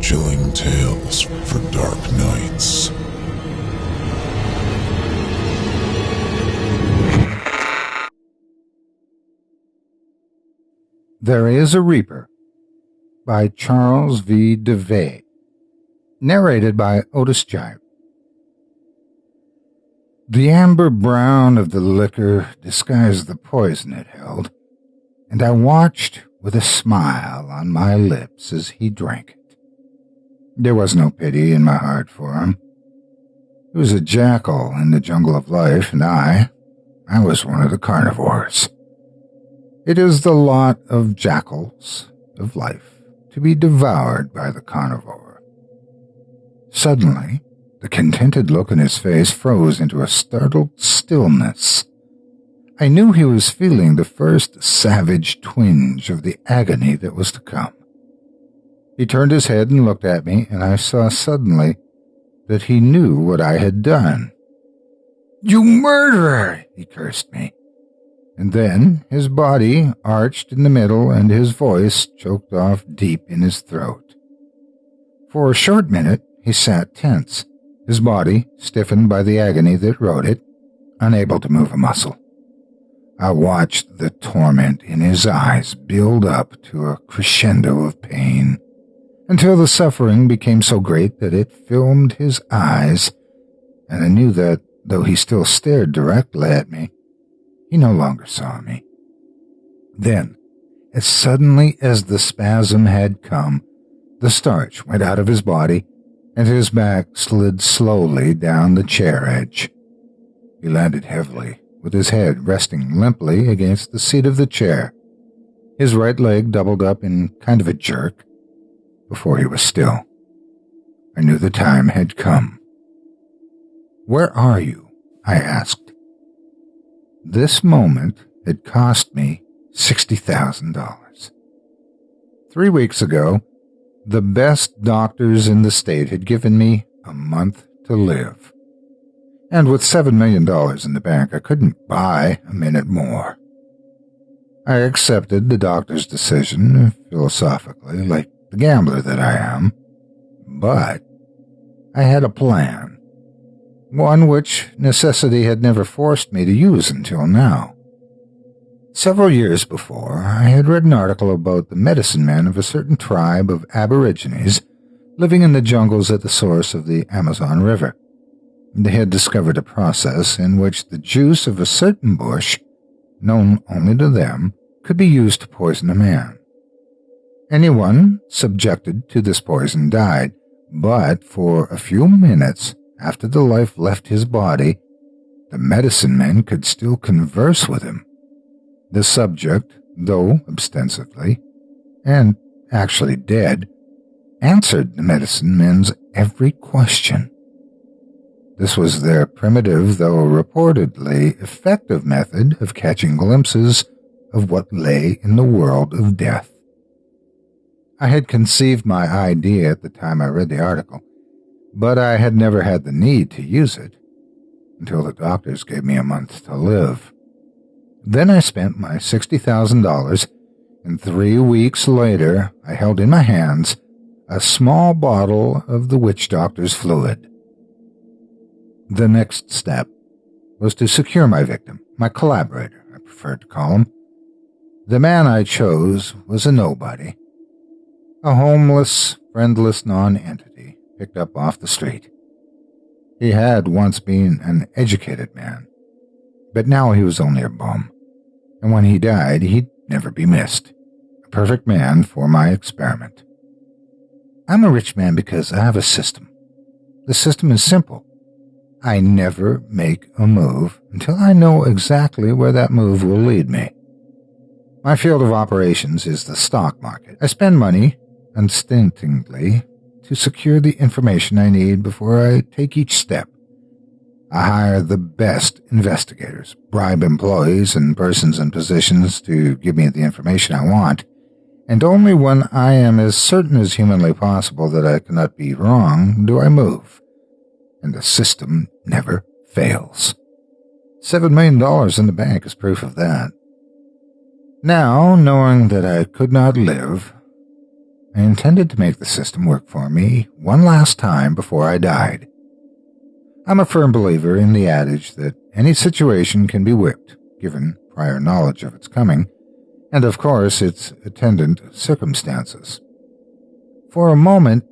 chilling tales for dark nights. There is a Reaper by Charles V. DeVay, narrated by Otis Jiry. The amber brown of the liquor disguised the poison it held, and I watched with a smile on my lips as he drank it. There was no pity in my heart for him. He was a jackal in the jungle of life, and I was one of the carnivores. It is the lot of jackals of life to be devoured by the carnivore. Suddenly, the contented look in his face froze into a startled stillness. I knew he was feeling the first savage twinge of the agony that was to come. He turned his head and looked at me, and I saw suddenly that he knew what I had done. "You murderer!" he cursed me. And then his body arched in the middle and his voice choked off deep in his throat. For a short minute he sat tense, his body stiffened by the agony that rode it, unable to move a muscle. I watched the torment in his eyes build up to a crescendo of pain, until the suffering became so great that it filmed his eyes, and I knew that, though he still stared directly at me, he no longer saw me. Then, as suddenly as the spasm had come, the starch went out of his body, and his back slid slowly down the chair edge. He landed heavily, with his head resting limply against the seat of the chair. His right leg doubled up in kind of a jerk. Before he was still, I knew the time had come. "Where are you?" I asked. This moment had cost me $60,000. 3 weeks ago, the best doctors in the state had given me a month to live. And with $7 million in the bank, I couldn't buy a minute more. I accepted the doctor's decision philosophically, like the gambler that I am. But I had a plan. One which necessity had never forced me to use until now. Several years before, I had read an article about the medicine men of a certain tribe of aborigines living in the jungles at the source of the Amazon River. They had discovered a process in which the juice of a certain bush, known only to them, could be used to poison a man. Anyone subjected to this poison died, but for a few minutes after the life left his body, the medicine men could still converse with him. The subject, though ostensibly, and actually dead, answered the medicine men's every question. This was their primitive, though reportedly effective method of catching glimpses of what lay in the world of death. I had conceived my idea at the time I read the article, but I had never had the need to use it until the doctors gave me a month to live. Then I spent my $60,000, and 3 weeks later I held in my hands a small bottle of the witch doctor's fluid. The next step was to secure my victim, my collaborator, I preferred to call him. The man I chose was a nobody, a homeless, friendless non-entity picked up off the street. He had once been an educated man, but now he was only a bum, and when he died, he'd never be missed. A perfect man for my experiment. I'm a rich man because I have a system. The system is simple. I never make a move until I know exactly where that move will lead me. My field of operations is the stock market. I spend money unstintingly to secure the information I need before I take each step. I hire the best investigators, bribe employees and persons in positions to give me the information I want, and only when I am as certain as humanly possible that I cannot be wrong do I move. And the system never fails. $7 million in the bank is proof of that. Now, knowing that I could not live, I intended to make the system work for me one last time before I died. I'm a firm believer in the adage that any situation can be whipped, given prior knowledge of its coming, and of course its attendant circumstances. For a moment,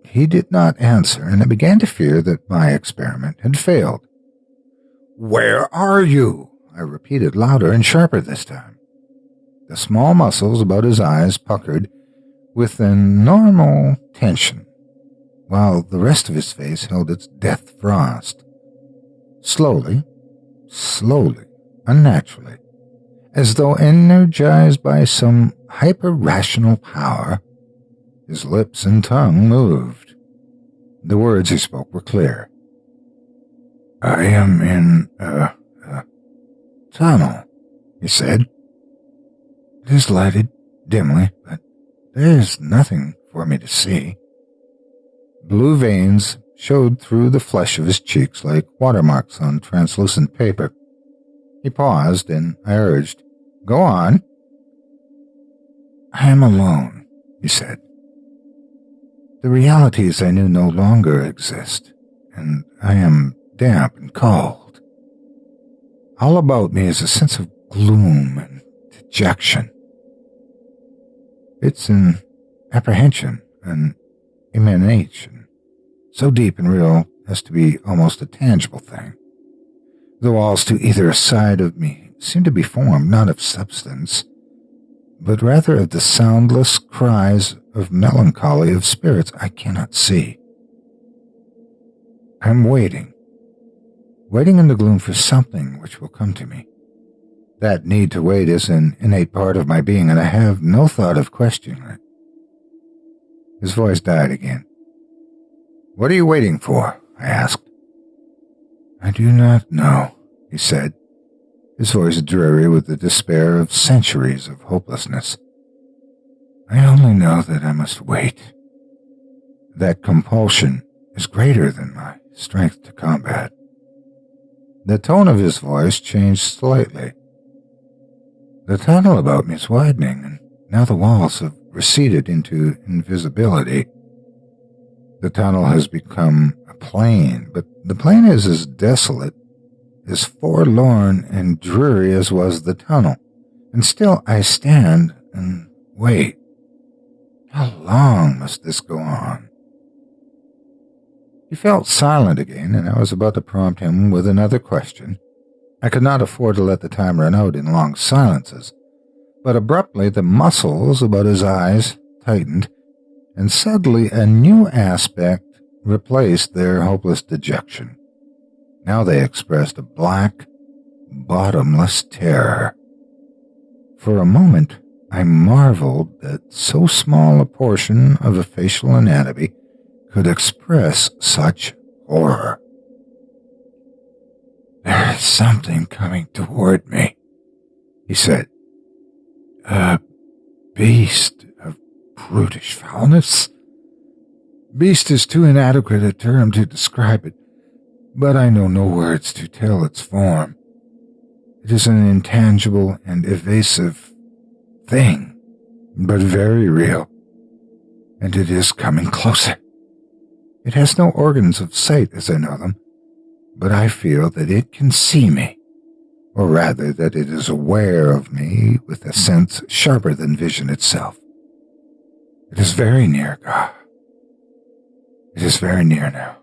he did not answer, and I began to fear that my experiment had failed. "Where are you?" I repeated louder and sharper this time. The small muscles about his eyes puckered with a normal tension, while the rest of his face held its death frost. Slowly, unnaturally, as though energized by some hyper-rational power, his lips and tongue moved. The words he spoke were clear. "I am in a tunnel," he said. "It is lighted dimly, but there is nothing for me to see." Blue veins showed through the flesh of his cheeks like watermarks on translucent paper. He paused, and I urged, "Go on." "I am alone," he said. "The realities I knew no longer exist, and I am damp and cold. All about me is a sense of gloom and dejection. It's an apprehension, an emanation, so deep and real as to be almost a tangible thing. The walls to either side of me seem to be formed not of substance, but rather of the soundless cries of melancholy of spirits I cannot see. I'm waiting in the gloom for something which will come to me. That need to wait is an innate part of my being, and I have no thought of questioning it." His voice died again. "What are you waiting for?" I asked. "I do not know," he said, his voice dreary with the despair of centuries of hopelessness. "I only know that I must wait. That compulsion is greater than my strength to combat." The tone of his voice changed slightly. "The tunnel about me is widening, and now the walls have receded into invisibility. The tunnel has become a plain, but the plain is as desolate, as forlorn and dreary as was the tunnel, and still I stand and wait. How long must this go on?" He felt silent again, and I was about to prompt him with another question. I could not afford to let the time run out in long silences, but abruptly the muscles about his eyes tightened, and suddenly a new aspect replaced their hopeless dejection. Now they expressed a black, bottomless terror. For a moment, I marveled that so small a portion of a facial anatomy could express such horror. "There is something coming toward me," he said. "A beast of brutish foulness. Beast is too inadequate a term to describe it, but I know no words to tell its form. It is an intangible and evasive thing, but very real, and it is coming closer. It has no organs of sight as I know them, but I feel that it can see me, or rather that it is aware of me with a sense sharper than vision itself. It is very near, God. It is very near now.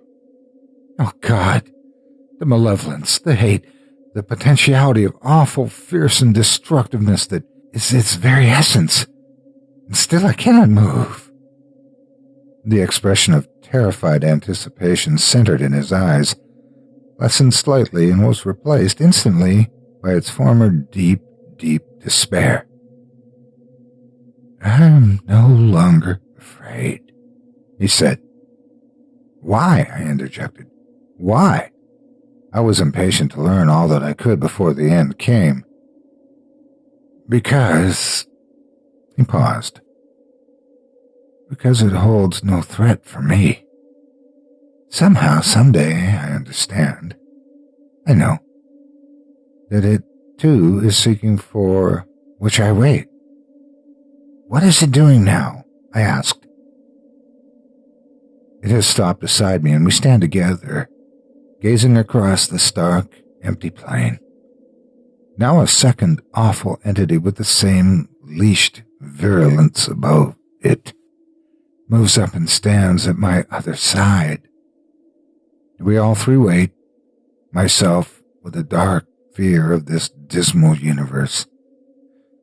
Oh, God, the malevolence, the hate, the potentiality of awful, fearsome destructiveness that is its very essence. And still I cannot move." The expression of terrified anticipation centered in his eyes, lessened slightly, and was replaced instantly by its former deep, deep despair. "I am no longer afraid," he said. "Why?" I interjected. "Why?" I was impatient to learn all that I could before the end came. "Because—" he paused. "Because it holds no threat for me. Somehow, someday, I understand. I know. That it, too, is seeking for which I wait. What is it doing now? I asked. It has stopped beside me, and we stand together, gazing across the stark, empty plain. Now a second awful entity with the same leashed virulence above it moves up and stands at my other side. We all three wait, myself with a dark fear of this dismal universe,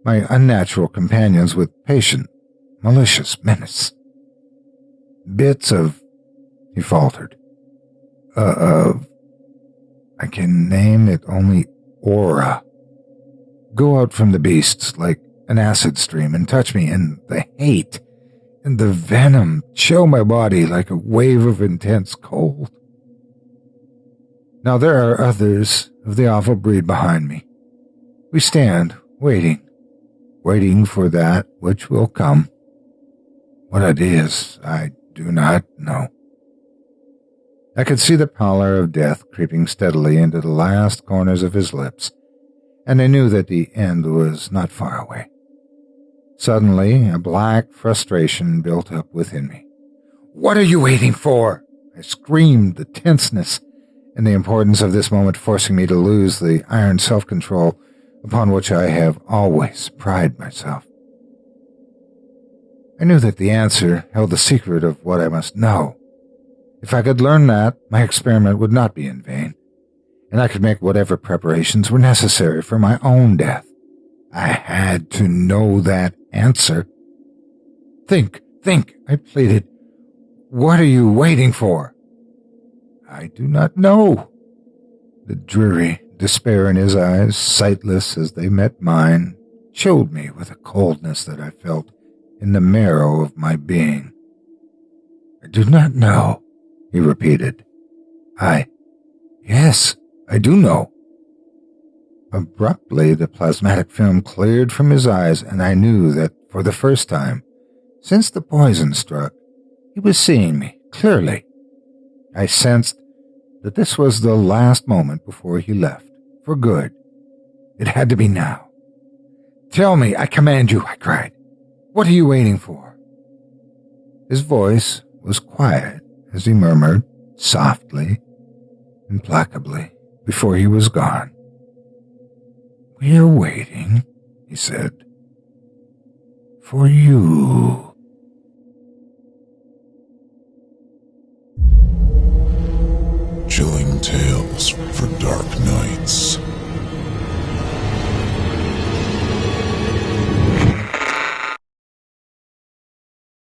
my unnatural companions with patient, malicious menace. Bits of, he faltered, I can name it only aura, go out from the beasts like an acid stream and touch me, and the hate and the venom chill my body like a wave of intense cold. Now there are others of the awful breed behind me. We stand, waiting for that which will come. What it is, I do not know. I could see the pallor of death creeping steadily into the last corners of his lips, and I knew that the end was not far away. Suddenly, a black frustration built up within me. "What are you waiting for?" I screamed, the tenseness and the importance of this moment forcing me to lose the iron self-control upon which I have always prided myself. I knew that the answer held the secret of what I must know. If I could learn that, my experiment would not be in vain, and I could make whatever preparations were necessary for my own death. I had to know that answer. Think, I pleaded. What are you waiting for? I do not know. The dreary despair in his eyes, sightless as they met mine, chilled me with a coldness that I felt in the marrow of my being. I do not know, he repeated. Yes, I do know. Abruptly, the plasmatic film cleared from his eyes, and I knew that for the first time, since the poison struck, he was seeing me clearly. I sensed that this was the last moment before he left, for good. It had to be now. Tell me, I command you, I cried. What are you waiting for? His voice was quiet as he murmured, softly, implacably, before he was gone. We are waiting, he said, for you. Chilling tales for dark nights.